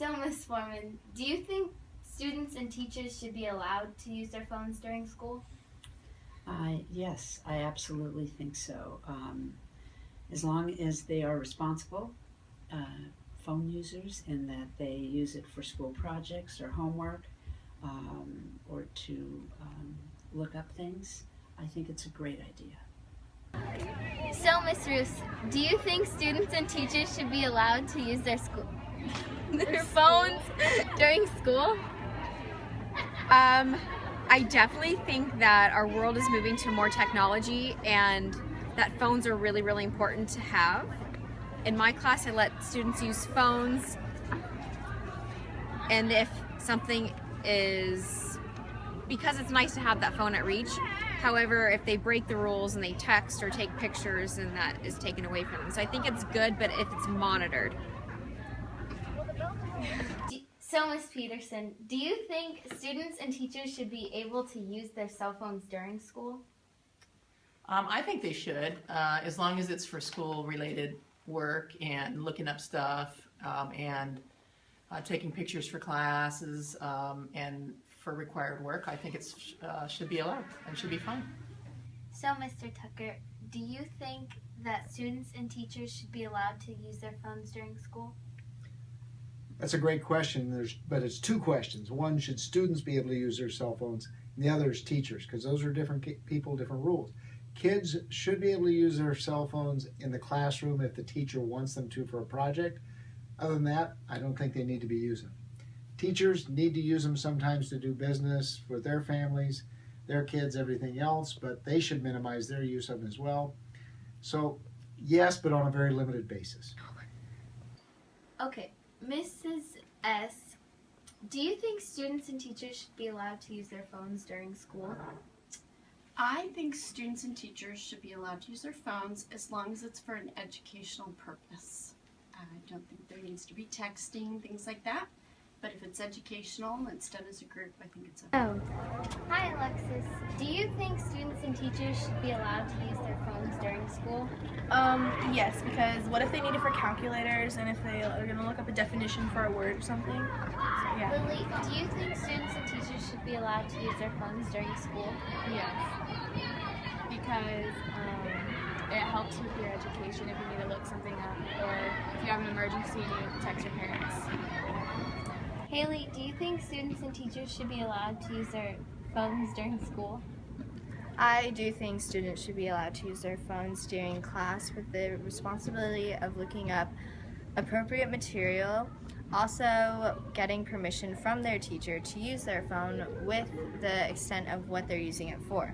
So, Ms. Foreman, do you think students and teachers should be allowed to use their phones during school? Yes, I absolutely think so. As long as they are responsible phone users and that they use it for school projects or homework or to look up things, I think it's a great idea. So, Ms. Roos, do you think students and teachers should be allowed to use their phones during school? I definitely think that our world is moving to more technology and that phones are really, really important to have. In my class, I let students use phones, and if something is, because it's nice to have that phone at reach, however, if they break the rules and they text or take pictures, then that is taken away from them. So I think it's good, but if it's monitored. So, Ms. Peterson, do you think students and teachers should be able to use their cell phones during school? I think they should, as long as it's for school-related work and looking up stuff and taking pictures for classes and for required work. I think it should be allowed and should be fine. So, Mr. Tucker, do you think that students and teachers should be allowed to use their phones during school? That's a great question, but it's two questions. One, should students be able to use their cell phones? And the other is teachers, because those are different people, different rules. Kids should be able to use their cell phones in the classroom if the teacher wants them to for a project. Other than that, I don't think they need to be using them. Teachers need to use them sometimes to do business with their families, their kids, everything else, but they should minimize their use of them as well. So, yes, but on a very limited basis. Okay, Mrs. S., do you think students and teachers should be allowed to use their phones during school? I think students and teachers should be allowed to use their phones as long as it's for an educational purpose. I don't think there needs to be texting, things like that. But if it's educational and it's done as a group, I think it's okay. Oh. Hi, Alexis. Do you think students and teachers should be allowed to use their phones during school? Yes, because what if they need it for calculators and if they are going to look up a definition for a word or something? So, yeah. Lily, do you think students and teachers should be allowed to use their phones during school? Yes, because it helps with your education if you need to look something up, or if you have an emergency, you need to text your parents. Haley, do you think students and teachers should be allowed to use their phones during school? I do think students should be allowed to use their phones during class with the responsibility of looking up appropriate material, also getting permission from their teacher to use their phone with the extent of what they're using it for.